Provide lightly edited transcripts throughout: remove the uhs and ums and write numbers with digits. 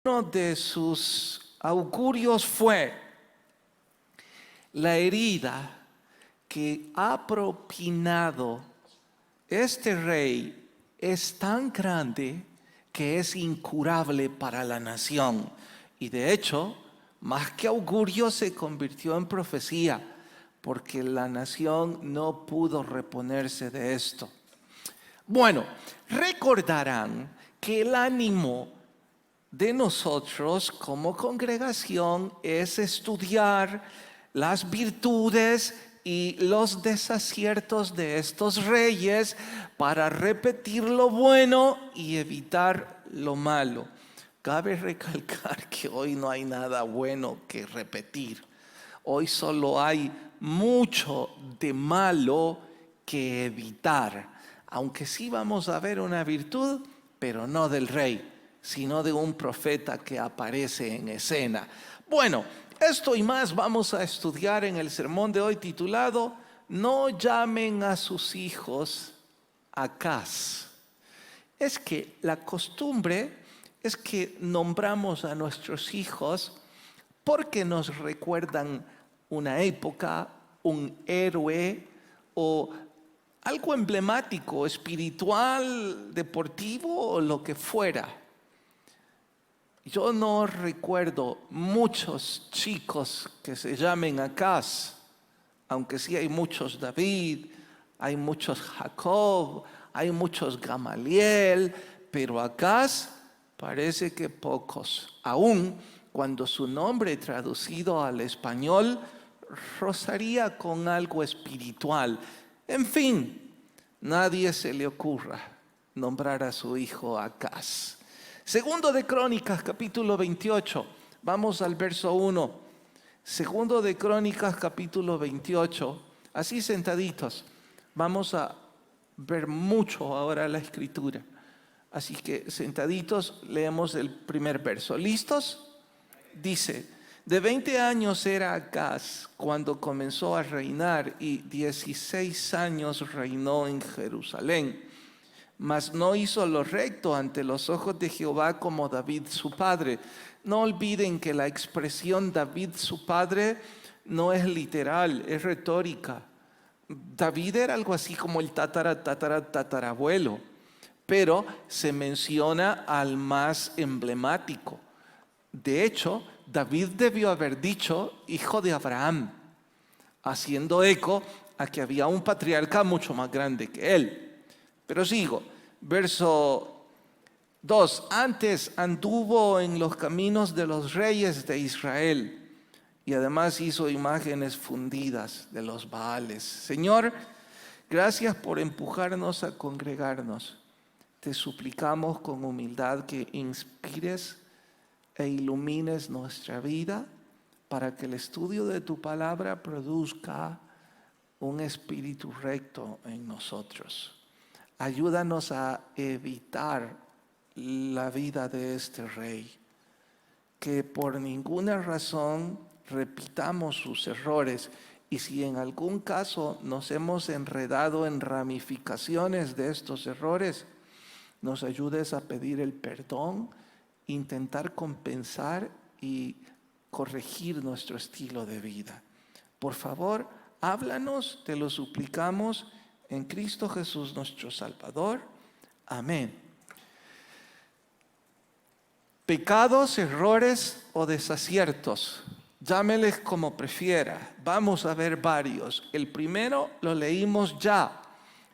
Uno de sus augurios fue: la herida que ha propinado este rey es tan grande que es incurable para la nación. Y de hecho, más que augurio, se convirtió en profecía, porque la nación no pudo reponerse de esto. Bueno, recordarán que el ánimo de nosotros como congregación es estudiar las virtudes y los desaciertos de estos reyes para repetir lo bueno y evitar lo malo. Cabe recalcar que hoy no hay nada bueno que repetir. Hoy solo hay mucho de malo que evitar. Aunque sí vamos a ver una virtud, pero no del rey, sino de un profeta que aparece en escena. Bueno, esto y más vamos a estudiar en el sermón de hoy titulado "No llamen a sus hijos Acaz". Es que la costumbre es que nombramos a nuestros hijos porque nos recuerdan una época, un héroe o algo emblemático, espiritual, deportivo o lo que fuera. Yo no recuerdo muchos chicos que se llamen Acaz, aunque sí hay muchos David, hay muchos Jacob, hay muchos Gamaliel, pero Acaz parece que pocos, aun cuando su nombre traducido al español rozaría con algo espiritual. En fin, nadie se le ocurra nombrar a su hijo Acaz. Segundo de Crónicas, capítulo 28. Vamos al verso 1. Segundo de Crónicas, capítulo 28. Así sentaditos. Vamos a ver mucho ahora la escritura. Así que sentaditos leemos el primer verso. ¿Listos? Dice: de 20 años era Acaz cuando comenzó a reinar, y 16 años reinó en Jerusalén. Mas no hizo lo recto ante los ojos de Jehová como David su padre. No olviden que la expresión David su padre no es literal, es retórica. David era algo así como el tatarabuelo, pero se menciona al más emblemático. De hecho, David debió haber dicho hijo de Abraham, haciendo eco a que había un patriarca mucho más grande que él. Pero sigo, verso 2. Antes anduvo en los caminos de los reyes de Israel, y además hizo imágenes fundidas de los Baales. Señor, gracias por empujarnos a congregarnos. Te suplicamos con humildad que inspires e ilumines nuestra vida para que el estudio de tu palabra produzca un espíritu recto en nosotros. Ayúdanos a evitar la vida de este rey, que por ninguna razón repitamos sus errores, y si en algún caso nos hemos enredado en ramificaciones de estos errores, nos ayudes a pedir el perdón, intentar compensar y corregir nuestro estilo de vida. Por favor, háblanos, te lo suplicamos, en Cristo Jesús nuestro Salvador. Amén. Pecados, errores o desaciertos, llámeles como prefiera. Vamos a ver varios. El primero lo leímos ya.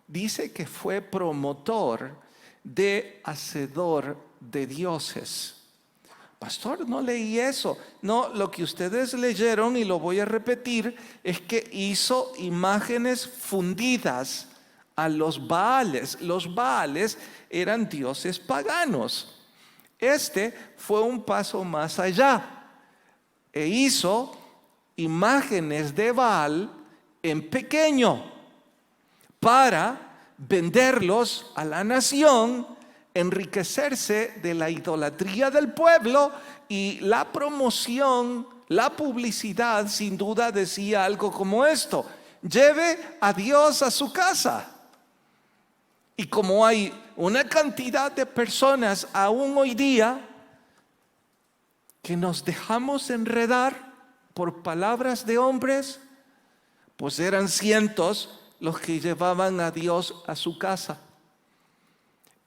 Dice que fue promotor de hacedor de dioses. Pastor, no leí eso. No, lo que ustedes leyeron, y lo voy a repetir, es que hizo imágenes fundidas a los Baales. Los Baales eran dioses paganos. Este fue un paso más allá e hizo imágenes de Baal en pequeño para venderlos a la nación, enriquecerse de la idolatría del pueblo, y la promoción, la publicidad sin duda decía algo como esto: lleve a Dios a su casa. Y como hay una cantidad de personas aún hoy día que nos dejamos enredar por palabras de hombres, pues eran cientos los que llevaban a Dios a su casa.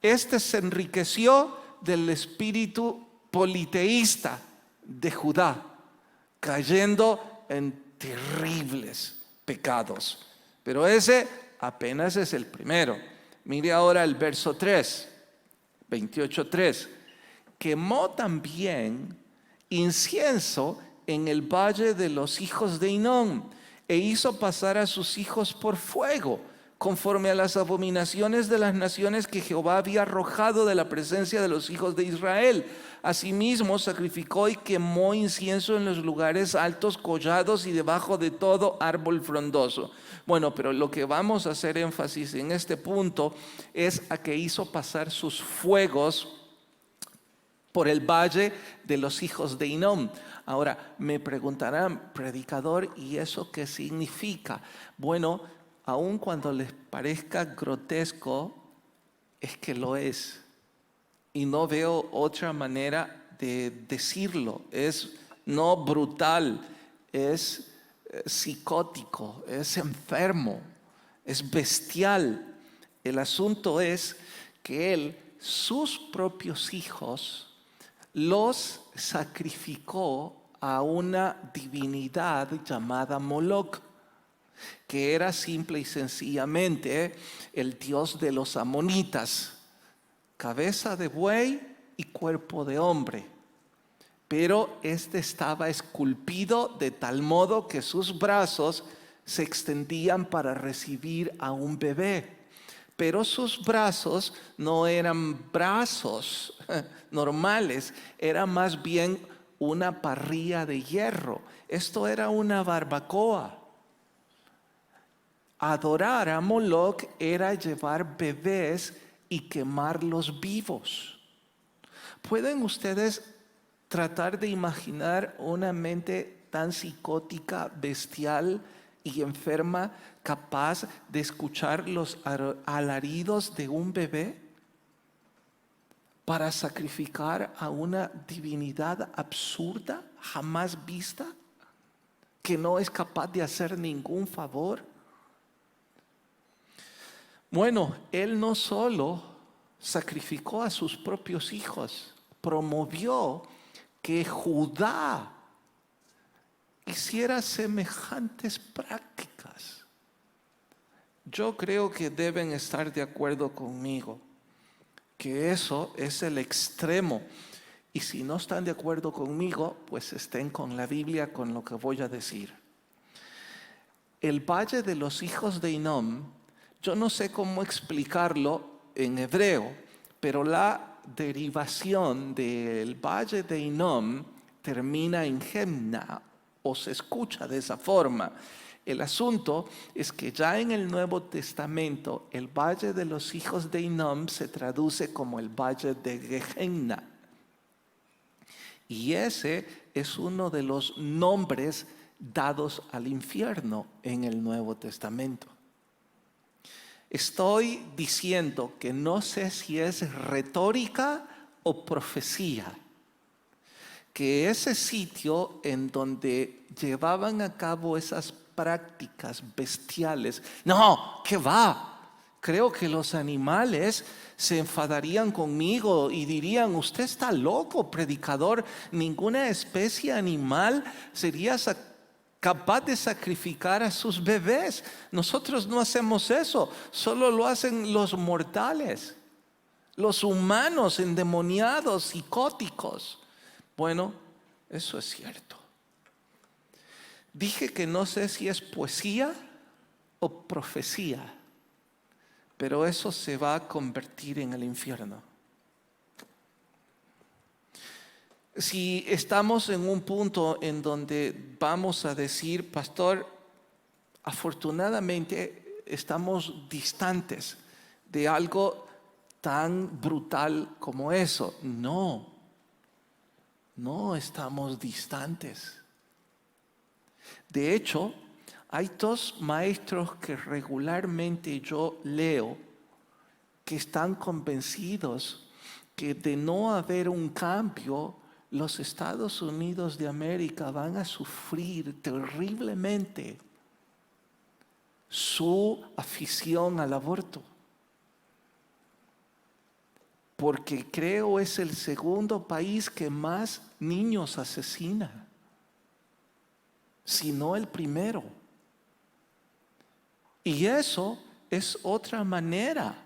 Este se enriqueció del espíritu politeísta de Judá, cayendo en terribles pecados. Pero ese apenas es el primero. Mire ahora el verso 3, 28:3. Quemó también incienso en el valle de los hijos de Hinnom, e hizo pasar a sus hijos por fuego, conforme a las abominaciones de las naciones que Jehová había arrojado de la presencia de los hijos de Israel. Asimismo sacrificó y quemó incienso en los lugares altos, collados y debajo de todo árbol frondoso. Bueno, pero lo que vamos a hacer énfasis en este punto es a que hizo pasar sus fuegos por el valle de los hijos de Hinnom. Ahora, me preguntarán, predicador, ¿y eso qué significa? Bueno, aun cuando les parezca grotesco, es que lo es. Y no veo otra manera de decirlo. Es no brutal, es psicótico, es enfermo, es bestial. El asunto es que él, sus propios hijos, los sacrificó a una divinidad llamada Moloc, que era simple y sencillamente el dios de los amonitas, cabeza de buey y cuerpo de hombre. Pero este estaba esculpido de tal modo que sus brazos se extendían para recibir a un bebé. Pero sus brazos no eran brazos normales, era más bien una parrilla de hierro. Esto era una barbacoa. Adorar a Moloc era llevar bebés y quemarlos vivos. ¿Pueden ustedes tratar de imaginar una mente tan psicótica, bestial y enferma, capaz de escuchar los alaridos de un bebé para sacrificar a una divinidad absurda, jamás vista, que no es capaz de hacer ningún favor? Bueno, él no solo sacrificó a sus propios hijos, promovió que Judá hiciera semejantes prácticas. Yo creo que deben estar de acuerdo conmigo, que eso es el extremo. Y si no están de acuerdo conmigo, pues estén con la Biblia, con lo que voy a decir. El valle de los hijos de Hinnom, yo no sé cómo explicarlo en hebreo, pero la derivación del valle de Hinnom termina en Gemna, o se escucha de esa forma. El asunto es que ya en el Nuevo Testamento el valle de los hijos de Hinnom se traduce como el valle de Gehenna. Y ese es uno de los nombres dados al infierno en el Nuevo Testamento. Estoy diciendo que no sé si es retórica o profecía, que ese sitio en donde llevaban a cabo esas prácticas bestiales, no, ¿qué va? Creo que los animales se enfadarían conmigo y dirían: usted está loco, predicador, ninguna especie animal sería capaz de sacrificar a sus bebés. Nosotros no hacemos eso, solo lo hacen los mortales, los humanos endemoniados, psicóticos. Bueno, eso es cierto. Dije que no sé si es poesía o profecía, pero eso se va a convertir en el infierno. Si estamos en un punto en donde vamos a decir: pastor, afortunadamente estamos distantes de algo tan brutal como eso. No estamos distantes. De hecho, hay dos maestros que regularmente yo leo que están convencidos que de no haber un cambio, los Estados Unidos de América van a sufrir terriblemente su afición al aborto. Porque creo es el segundo país que más niños asesina, si no el primero. Y eso es otra manera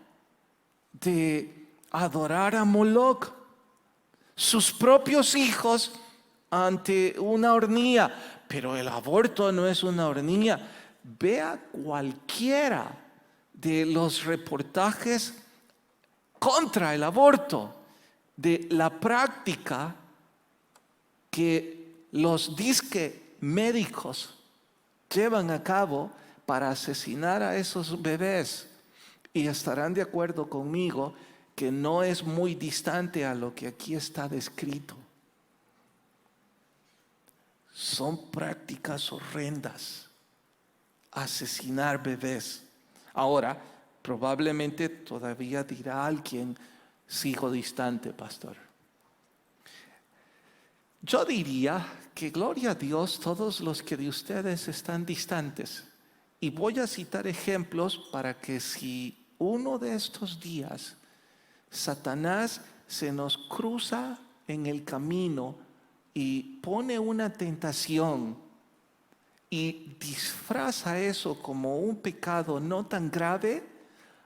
de adorar a Moloch, sus propios hijos ante una hornilla. Pero el aborto no es una hornilla. Vea cualquiera de los reportajes contra el aborto, de la práctica que los disque médicos llevan a cabo para asesinar a esos bebés. Y estarán de acuerdo conmigo que no es muy distante a lo que aquí está descrito. Son prácticas horrendas, asesinar bebés. Ahora, probablemente todavía dirá alguien, sigo distante, pastor. Yo diría que gloria a Dios todos los que de ustedes están distantes. Y voy a citar ejemplos para que si uno de estos días Satanás se nos cruza en el camino y pone una tentación y disfraza eso como un pecado no tan grave,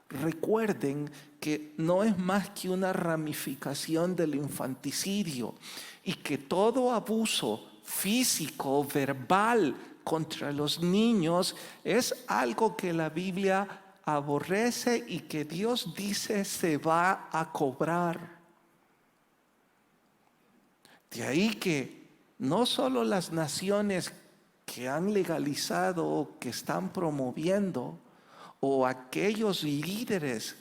recuerden que no es más que una ramificación del infanticidio y que todo abuso físico, verbal contra los niños es algo que la Biblia aborrece y que Dios dice se va a cobrar. De ahí que no solo las naciones que han legalizado o que están promoviendo, o aquellos líderes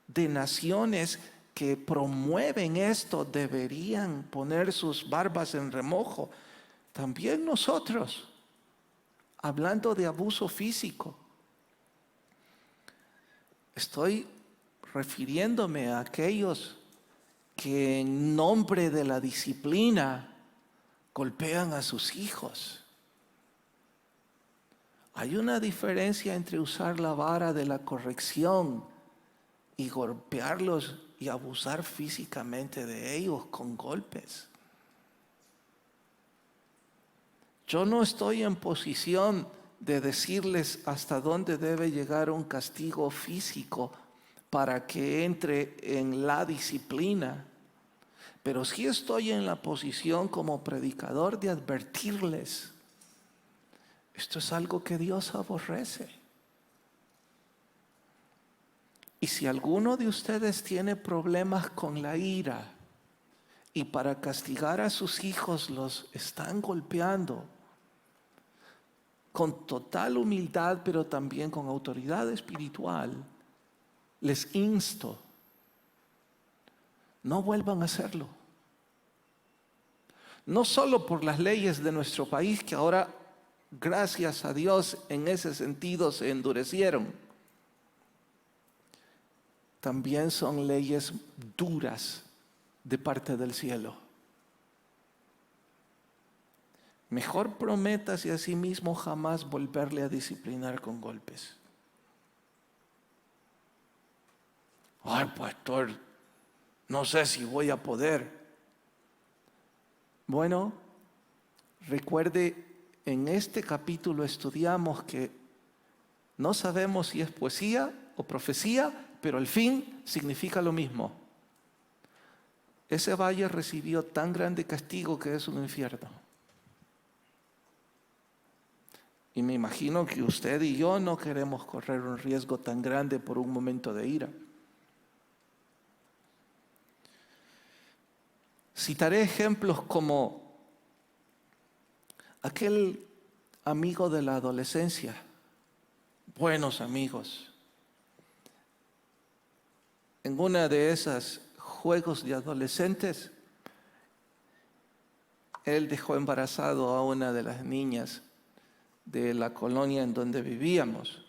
de naciones que promueven esto deberían poner sus barbas en remojo. También nosotros, hablando de abuso físico, estoy refiriéndome a aquellos que en nombre de la disciplina golpean a sus hijos. Hay una diferencia entre usar la vara de la corrección y golpearlos y abusar físicamente de ellos con golpes. Yo no estoy en posición de decirles hasta dónde debe llegar un castigo físico para que entre en la disciplina, pero sí estoy en la posición como predicador de advertirles. Esto es algo que Dios aborrece. Y si alguno de ustedes tiene problemas con la ira y para castigar a sus hijos los están golpeando, con total humildad pero también con autoridad espiritual, les insto, no vuelvan a hacerlo. No solo por las leyes de nuestro país que ahora, gracias a Dios, en ese sentido se endurecieron. También son leyes duras de parte del cielo. Mejor prométase a sí mismo jamás volverle a disciplinar con golpes. Ay, pastor, no sé si voy a poder. Bueno, recuerde, en este capítulo estudiamos que no sabemos si es poesía o profecía, pero al fin significa lo mismo. Ese valle recibió tan grande castigo que es un infierno. Y me imagino que usted y yo no queremos correr un riesgo tan grande por un momento de ira. Citaré ejemplos como aquel amigo de la adolescencia, buenos amigos. En una de esas juegos de adolescentes, él dejó embarazado a una de las niñas de la colonia en donde vivíamos.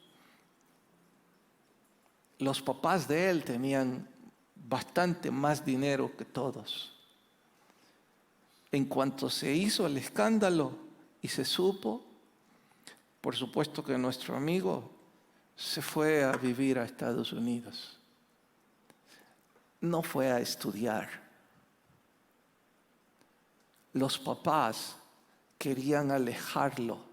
Los papás de él tenían bastante más dinero que todos. En cuanto se hizo el escándalo y se supo, por supuesto que nuestro amigo se fue a vivir a Estados Unidos. No fue a estudiar. Los papás querían alejarlo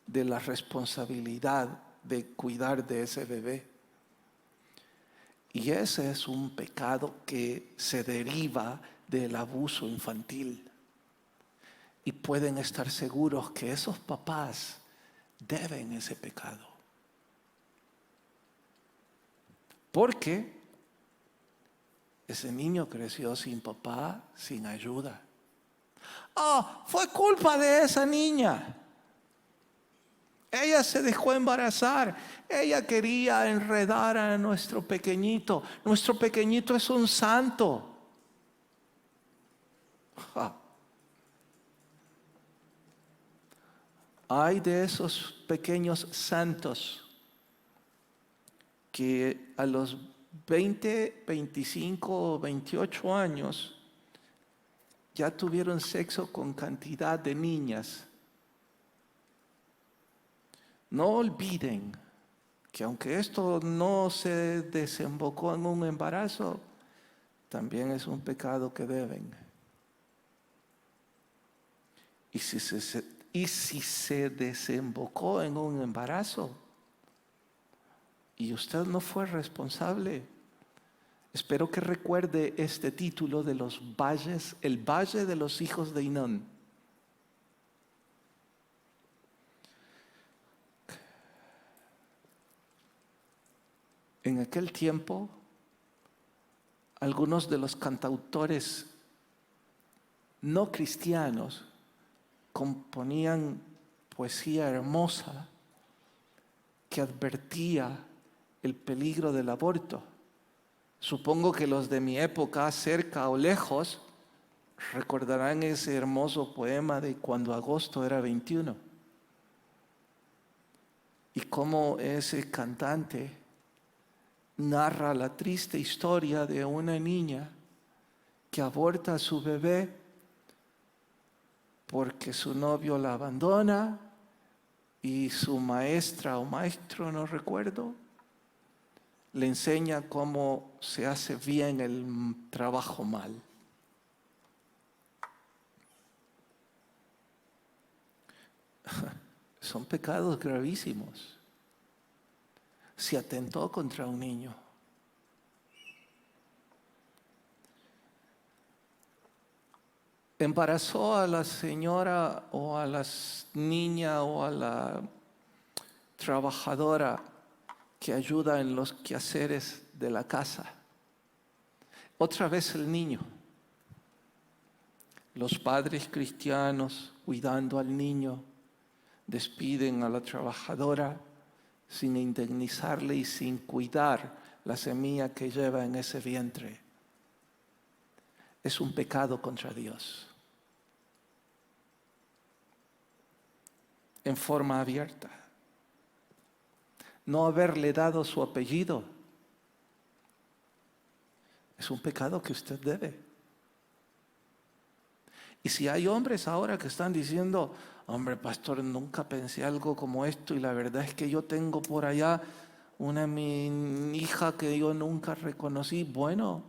de la responsabilidad de cuidar de ese bebé. Y ese es un pecado que se deriva del abuso infantil. Y pueden estar seguros que esos papás deben ese pecado. Porque ese niño creció sin papá, sin ayuda. Fue culpa de esa niña. Ella se dejó embarazar. Ella quería enredar a nuestro pequeñito. Nuestro pequeñito es un santo. Hay de esos pequeños santos que a los 20, 25 o 28 años ya tuvieron sexo con cantidad de niñas. No olviden que aunque esto no se desembocó en un embarazo, también es un pecado que deben. Y si se desembocó en un embarazo y usted no fue responsable, espero que recuerde este título de los valles, el Valle de los Hijos de Hinón. En aquel tiempo, algunos de los cantautores no cristianos componían poesía hermosa que advertía el peligro del aborto. Supongo que los de mi época, cerca o lejos, recordarán ese hermoso poema de Cuando agosto era 21. Y cómo ese cantante narra la triste historia de una niña que aborta a su bebé porque su novio la abandona y su maestra o maestro, no recuerdo, le enseña cómo se hace bien el trabajo mal. Son pecados gravísimos. Se atentó contra un niño. Embarazó a la señora o a la niña o a la trabajadora que ayuda en los quehaceres de la casa. Otra vez el niño. Los padres cristianos, cuidando al niño, despiden a la trabajadora sin indemnizarle y sin cuidar la semilla que lleva en ese vientre. Es un pecado contra Dios. En forma abierta. No haberle dado su apellido es un pecado que usted debe. Y si hay hombres ahora que están diciendo, hombre, pastor, nunca pensé algo como esto y la verdad es que yo tengo por allá mi hija que yo nunca reconocí. Bueno,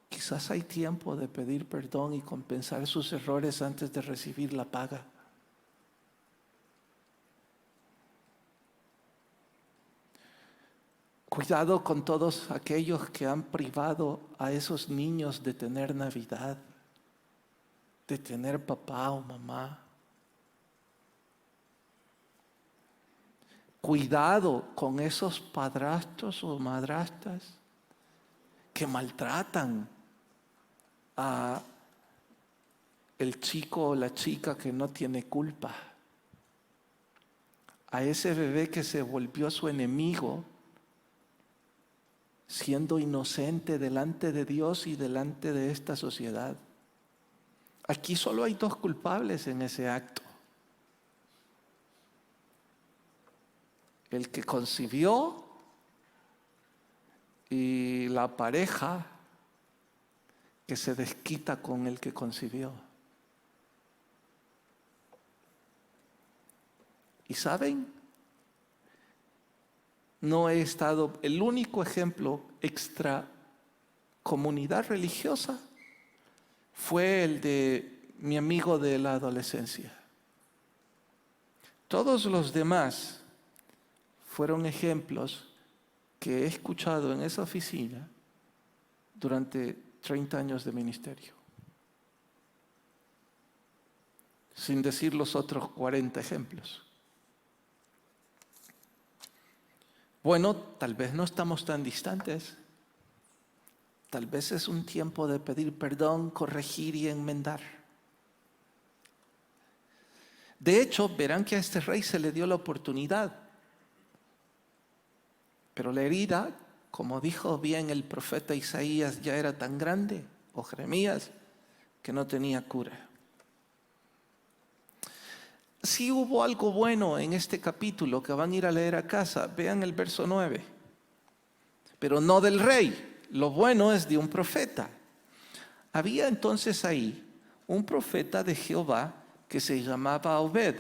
quizás hay tiempo de pedir perdón y compensar sus errores antes de recibir la paga. Cuidado con todos aquellos que han privado a esos niños de tener Navidad, de tener papá o mamá. Cuidado con esos padrastros o madrastas que maltratan a el chico o la chica que no tiene culpa, a ese bebé que se volvió su enemigo, siendo inocente delante de Dios y delante de esta sociedad. Aquí solo hay dos culpables en ese acto. El que concibió y la pareja que se desquita con el que concibió. ¿Y saben? No he estado, el único ejemplo extra comunidad religiosa fue el de mi amigo de la adolescencia. Todos los demás fueron ejemplos que he escuchado en esa oficina durante 30 años de ministerio. Sin decir los otros 40 ejemplos. Bueno, tal vez no estamos tan distantes. Tal vez es un tiempo de pedir perdón, corregir y enmendar. De hecho, verán que a este rey se le dio la oportunidad. Pero la herida, como dijo bien el profeta Isaías, ya era tan grande, o Jeremías, que no tenía cura. Sí hubo algo bueno en este capítulo que van a ir a leer a casa. Vean el verso 9. Pero no del rey. Lo bueno es de un profeta. Había entonces ahí un profeta de Jehová que se llamaba Obed.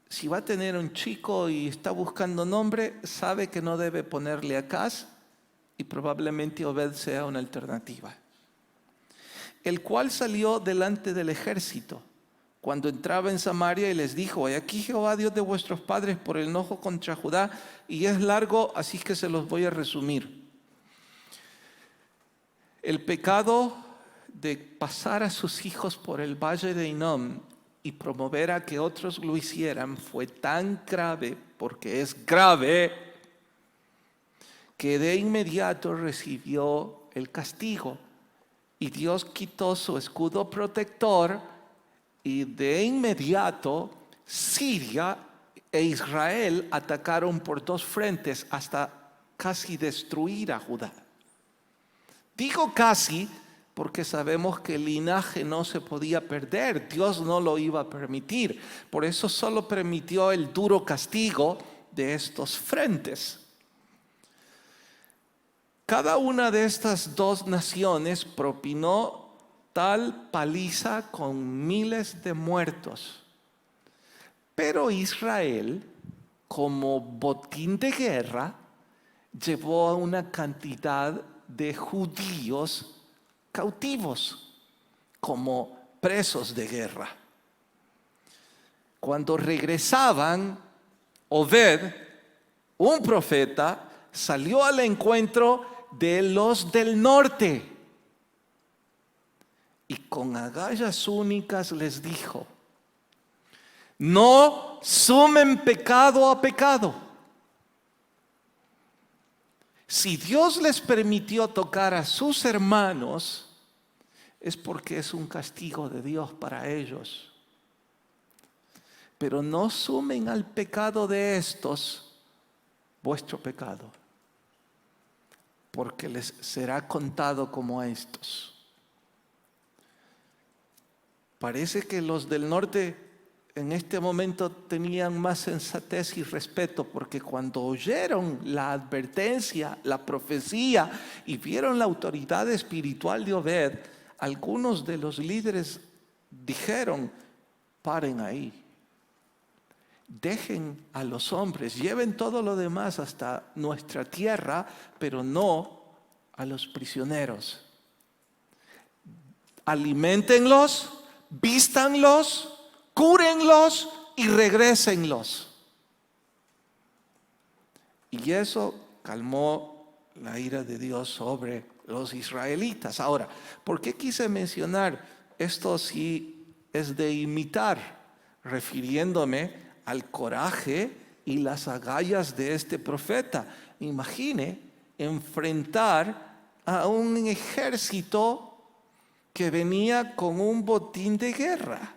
Si va a tener un chico y está buscando nombre, sabe que no debe ponerle Acaz y probablemente Obed sea una alternativa. El cual salió delante del ejército cuando entraba en Samaria y les dijo: he aquí Jehová Dios de vuestros padres por el enojo contra Judá, y es largo, así que se los voy a resumir. El pecado de pasar a sus hijos por el valle de Hinnom y promover a que otros lo hicieran fue tan grave, porque es grave, que de inmediato recibió el castigo. Y Dios quitó su escudo protector y de inmediato Siria e Israel atacaron por dos frentes hasta casi destruir a Judá. Digo casi porque sabemos que el linaje no se podía perder, Dios no lo iba a permitir. Por eso solo permitió el duro castigo de estos frentes. Cada una de estas dos naciones propinó tal paliza con miles de muertos. Pero Israel, como botín de guerra, llevó a una cantidad de judíos cautivos como presos de guerra. Cuando regresaban, Obed, un profeta, salió al encuentro de los del norte y con agallas únicas les dijo: no sumen pecado a pecado. Si Dios les permitió tocar a sus hermanos, es porque es un castigo de Dios para ellos. Pero no sumen al pecado de estos vuestro pecado, porque les será contado como a estos. Parece que los del norte en este momento tenían más sensatez y respeto, porque cuando oyeron la advertencia, la profecía y vieron la autoridad espiritual de Obed, algunos de los líderes dijeron: paren ahí, dejen a los hombres, lleven todo lo demás hasta nuestra tierra, pero no a los prisioneros. Aliméntenlos, vístanlos, cúrenlos y regrésenlos. Y eso calmó la ira de Dios sobre los israelitas. Ahora, ¿por qué quise mencionar esto si es de imitar? Refiriéndome al coraje y las agallas de este profeta. Imagine enfrentar a un ejército que venía con un botín de guerra.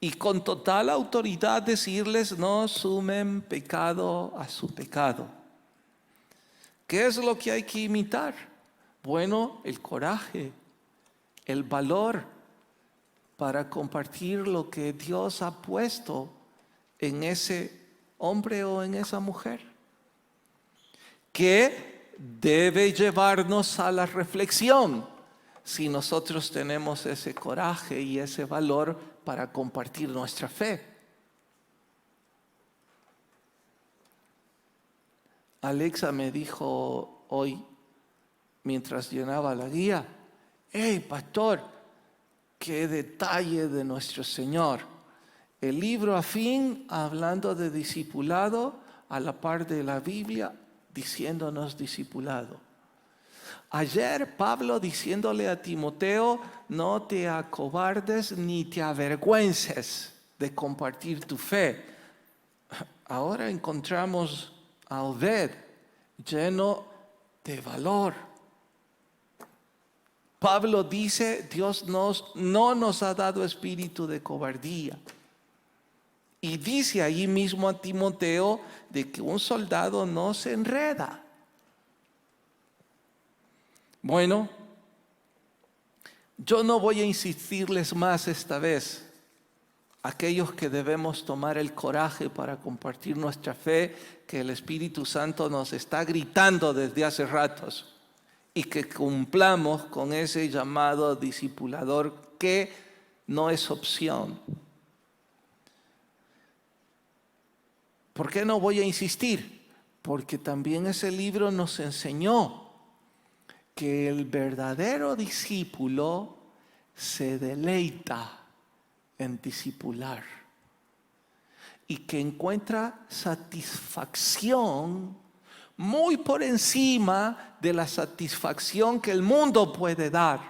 Y con total autoridad decirles: no sumen pecado a su pecado. ¿Qué es lo que hay que imitar? Bueno, el coraje, el valor para compartir lo que Dios ha puesto en ese hombre o en esa mujer. Que debe llevarnos a la reflexión si nosotros tenemos ese coraje y ese valor para compartir nuestra fe. Alexa me dijo hoy, mientras llenaba la guía: hey, pastor, qué detalle de nuestro Señor. El libro afín, hablando de discipulado, a la par de la Biblia, diciéndonos discipulado. Ayer Pablo diciéndole a Timoteo: no te acobardes ni te avergüences de compartir tu fe. Ahora encontramos a Obed lleno de valor. Pablo dice: Dios no nos ha dado espíritu de cobardía. Y dice allí mismo a Timoteo de que un soldado no se enreda. Bueno, yo no voy a insistirles más esta vez. Aquellos que debemos tomar el coraje para compartir nuestra fe, que el Espíritu Santo nos está gritando desde hace ratos, y que cumplamos con ese llamado discipulador que no es opción. ¿Por qué no voy a insistir? Porque también ese libro nos enseñó que el verdadero discípulo se deleita en discipular y que encuentra satisfacción muy por encima de la satisfacción que el mundo puede dar,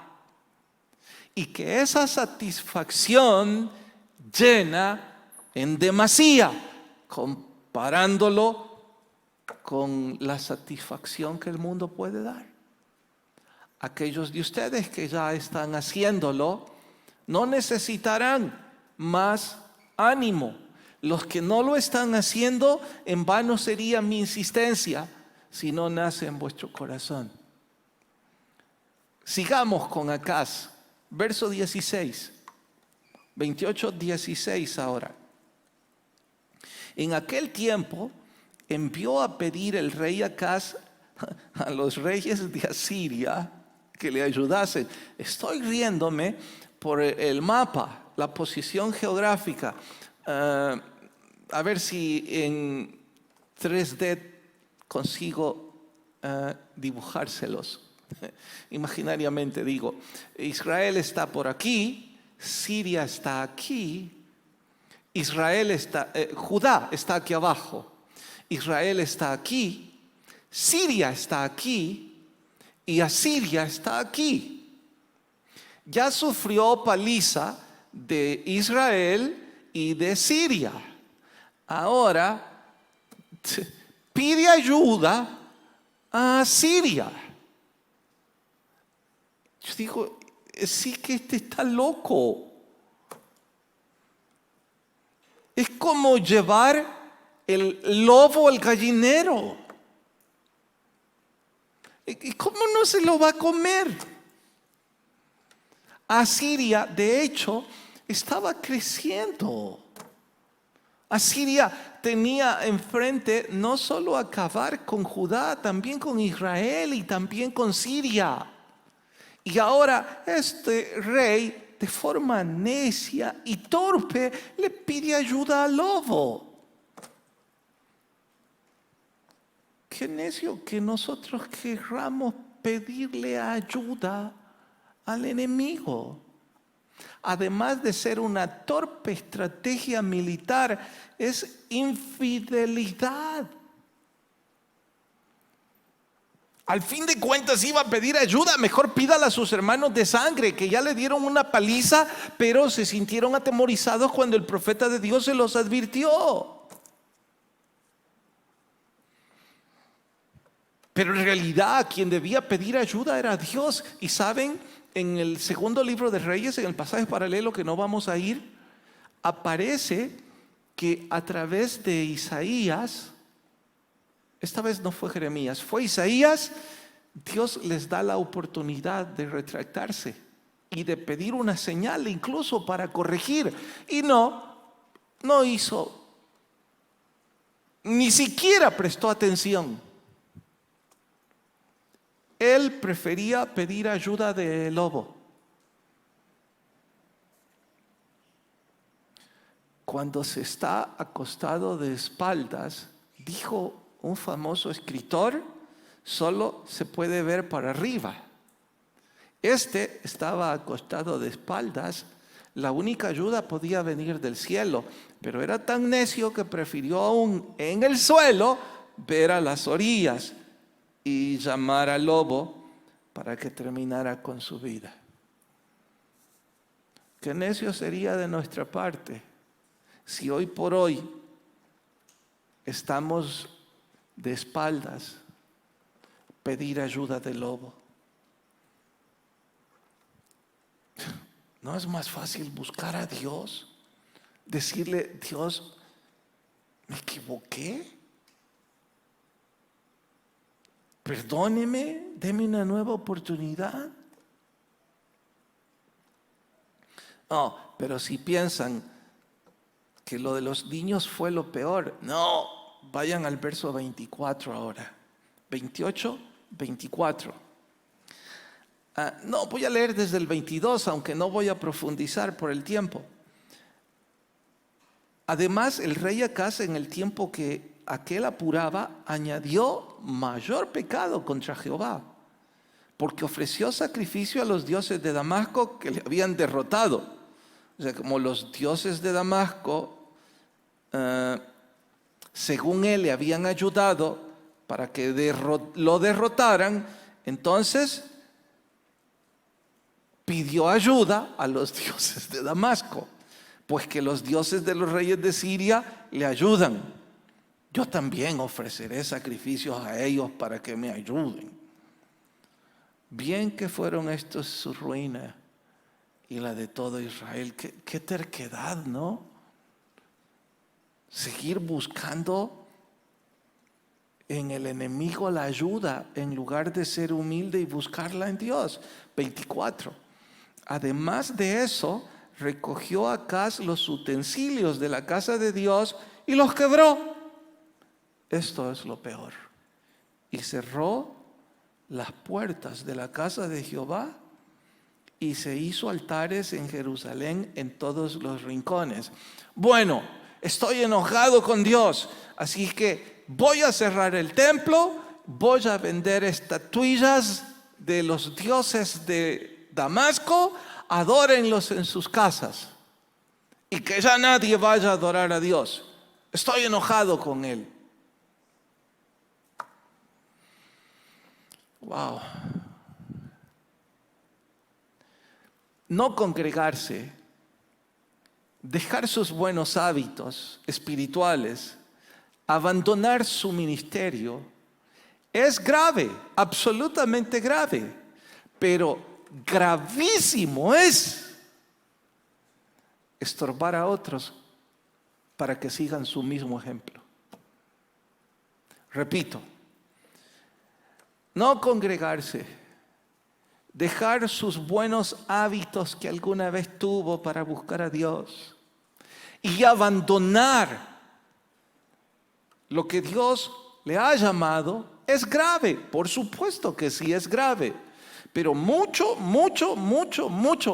y que esa satisfacción llena en demasía, comparándolo con la satisfacción que el mundo puede dar. Aquellos de ustedes que ya están haciéndolo no necesitarán más ánimo. Los que no lo están haciendo, en vano sería mi insistencia si no nace en vuestro corazón. Sigamos con Acaz, verso 16, 28, 16 ahora. En aquel tiempo envió a pedir el rey Acaz a los reyes de Asiria que le ayudasen. Estoy riéndome por el mapa, la posición geográfica. A ver si en 3D consigo dibujárselos. Imaginariamente digo, Israel está por aquí, Siria está aquí, Judá está aquí abajo, Israel está aquí, Siria está aquí y Asiria está aquí. Ya sufrió paliza de Israel y de Siria. Ahora pide ayuda a Siria. Yo digo, sí que este está loco. Es como llevar el lobo al gallinero. ¿Y cómo no se lo va a comer? Asiria, de hecho, estaba creciendo. Asiria tenía enfrente no solo acabar con Judá, también con Israel y también con Siria. Y ahora este rey, de forma necia y torpe, le pide ayuda al lobo. Qué necio que nosotros querramos pedirle ayuda al enemigo. Además de ser una torpe estrategia militar, es infidelidad. Al fin de cuentas iba a pedir ayuda, mejor pídala a sus hermanos de sangre, que ya le dieron una paliza, pero se sintieron atemorizados cuando el profeta de Dios se los advirtió. Pero en realidad quien debía pedir ayuda era Dios. Y saben, en el segundo libro de Reyes, en el pasaje paralelo que no vamos a ir, aparece que a través de Isaías, esta vez no fue Jeremías, fue Isaías, Dios les da la oportunidad de retractarse y de pedir una señal incluso para corregir. Y no hizo, ni siquiera prestó atención. él prefería pedir ayuda del lobo. Cuando se está acostado de espaldas, dijo un famoso escritor, solo se puede ver para arriba. Este estaba acostado de espaldas, la única ayuda podía venir del cielo, pero era tan necio que prefirió aún en el suelo ver a las orillas y llamar al lobo para que terminara con su vida. ¿Qué necio sería de nuestra parte si hoy por hoy estamos de espaldas pedir ayuda del lobo? ¿No es más fácil buscar a Dios? Decirle, Dios, me equivoqué. Perdóneme, deme una nueva oportunidad. No, pero si piensan que lo de los niños fue lo peor, no, vayan al verso 24 ahora. 28, 24. No, voy a leer desde el 22, aunque no voy a profundizar por el tiempo. Además, el rey Acaz, en el tiempo que aquel apuraba, añadió mayor pecado contra Jehová, porque ofreció sacrificio a los dioses de Damasco que le habían derrotado. O sea, como los dioses de Damasco, según él, le habían ayudado para que lo derrotaran, entonces pidió ayuda a los dioses de Damasco, pues que los dioses de los reyes de Siria le ayudan. Yo también ofreceré sacrificios a ellos para que me ayuden. Bien que fueron estos su ruina y la de todo Israel. Qué terquedad, ¿no? Seguir buscando en el enemigo la ayuda en lugar de ser humilde y buscarla en Dios. 24. Además de eso, recogió Acaz los utensilios de la casa de Dios y los quebró. Esto es lo peor. Y cerró las puertas de la casa de Jehová y se hizo altares en Jerusalén en todos los rincones. Bueno, estoy enojado con Dios, así que voy a cerrar el templo, voy a vender estatuillas de los dioses de Damasco, adórenlos en sus casas y que ya nadie vaya a adorar a Dios. Estoy enojado con él. Wow. No congregarse, dejar sus buenos hábitos espirituales, abandonar su ministerio, es grave, absolutamente grave, pero gravísimo es estorbar a otros para que sigan su mismo ejemplo. Repito, no congregarse, dejar sus buenos hábitos que alguna vez tuvo para buscar a Dios y abandonar lo que Dios le ha llamado es grave. Por supuesto que sí es grave, pero mucho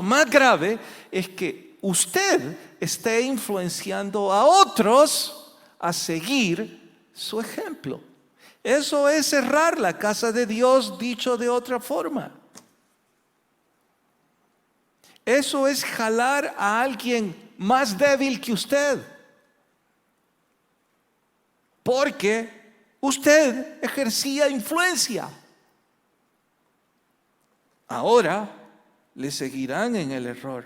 más grave es que usted esté influenciando a otros a seguir su ejemplo. Eso es cerrar la casa de Dios, dicho de otra forma. Eso es jalar a alguien más débil que usted, porque usted ejercía influencia. Ahora le seguirán en el error.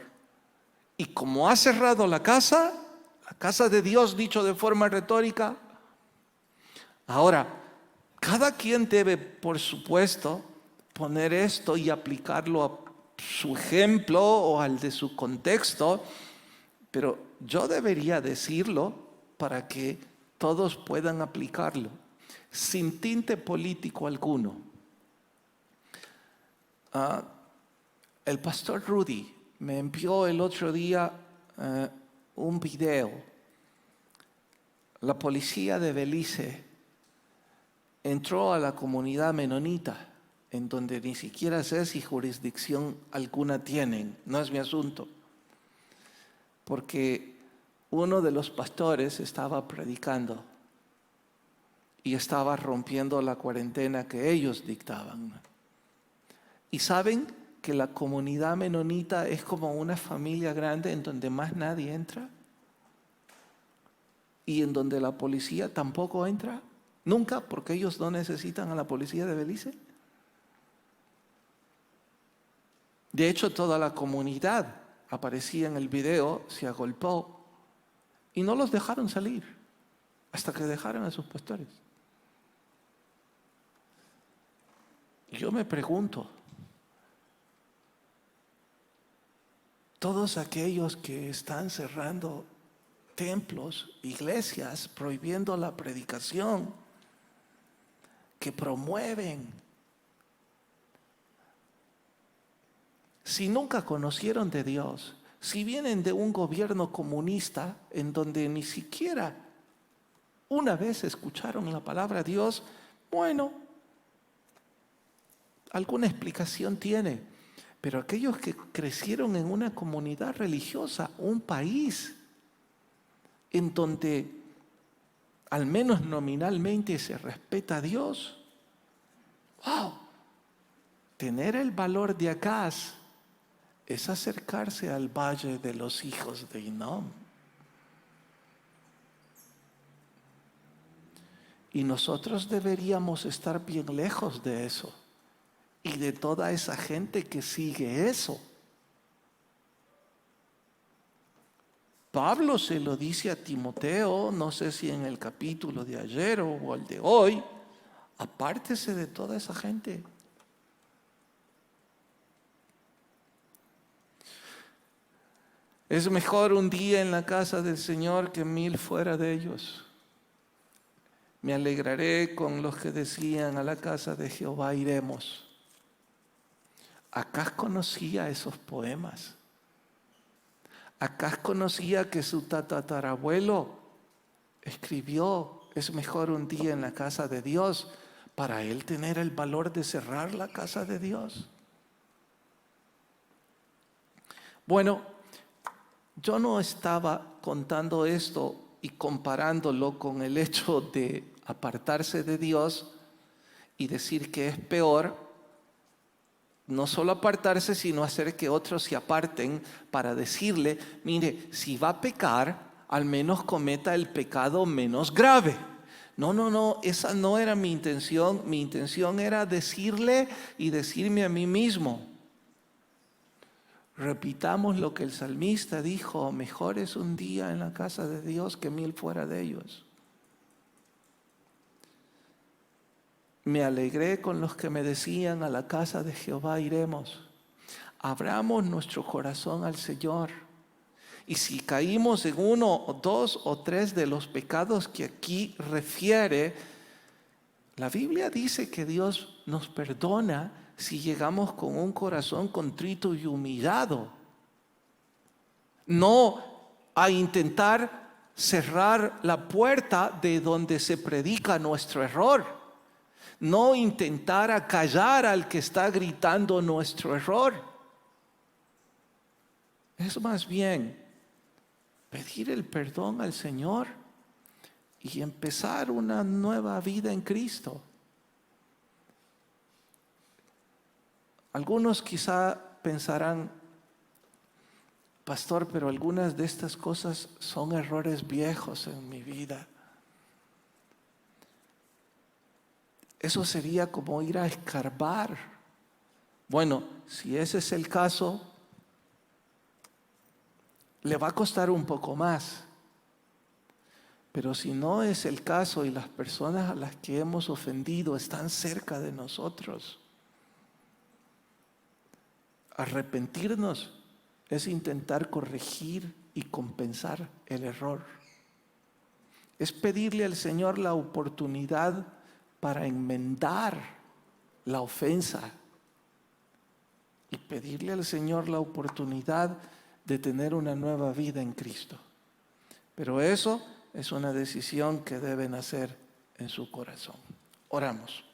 Y como ha cerrado la casa de Dios, dicho de forma retórica, ahora cada quien debe, por supuesto, poner esto y aplicarlo a su ejemplo o al de su contexto, pero yo debería decirlo para que todos puedan aplicarlo, sin tinte político alguno. El pastor Rudy me envió el otro día un video. La policía de Belice entró a la comunidad menonita en donde ni siquiera sé si jurisdicción alguna tienen, no es mi asunto. Porque uno de los pastores estaba predicando y estaba rompiendo la cuarentena que ellos dictaban. Y saben que la comunidad menonita es como una familia grande en donde más nadie entra y en donde la policía tampoco entra, nunca, porque ellos no necesitan a la policía de Belice. De hecho, toda la comunidad aparecía en el video, se agolpó y no los dejaron salir hasta que dejaron a sus pastores. Yo me pregunto, todos aquellos que están cerrando templos, iglesias, prohibiendo la predicación, que promueven, si nunca conocieron de Dios, si vienen de un gobierno comunista en donde ni siquiera una vez escucharon la palabra de Dios, bueno, alguna explicación tiene. Pero aquellos que crecieron en una comunidad religiosa, un país en donde al menos nominalmente se respeta a Dios, ¡wow! Tener el valor de Acaz es acercarse al valle de los hijos de Hinnom. Y nosotros deberíamos estar bien lejos de eso y de toda esa gente que sigue eso. Pablo se lo dice a Timoteo, no sé si en el capítulo de ayer o el de hoy, apártese de toda esa gente. Es mejor un día en la casa del Señor que 1000 fuera de ellos. Me alegraré con los que decían: a la casa de Jehová iremos. Acaz conocía esos poemas. Acaz conocía que su tatarabuelo escribió: es mejor un día en la casa de Dios, para él tener el valor de cerrar la casa de Dios. Bueno, yo no estaba contando esto y comparándolo con el hecho de apartarse de Dios y decir que es peor, no solo apartarse, sino hacer que otros se aparten para decirle: mire, si va a pecar, al menos cometa el pecado menos grave. No, esa no era mi intención. Mi intención era decirle y decirme a mí mismo: repitamos lo que el salmista dijo: mejor es un día en la casa de Dios que 1000 fuera de ellos. Me alegré con los que me decían: a la casa de Jehová iremos. Abramos nuestro corazón al Señor. Y si caímos en 1 o 2 o 3 de los pecados que aquí refiere, la Biblia dice que Dios nos perdona si llegamos con un corazón contrito y humillado. No a intentar cerrar la puerta de donde se predica nuestro error. No intentar acallar al que está gritando nuestro error. Es más bien pedir el perdón al Señor y empezar una nueva vida en Cristo. Algunos quizá pensarán: pastor, pero algunas de estas cosas son errores viejos en mi vida. Eso sería como ir a escarbar. Bueno, si ese es el caso, le va a costar un poco más. Pero si no es el caso y las personas a las que hemos ofendido están cerca de nosotros, arrepentirnos es intentar corregir y compensar el error. Es pedirle al Señor la oportunidad para enmendar la ofensa y pedirle al Señor la oportunidad de tener una nueva vida en Cristo. Pero eso es una decisión que deben hacer en su corazón. Oramos.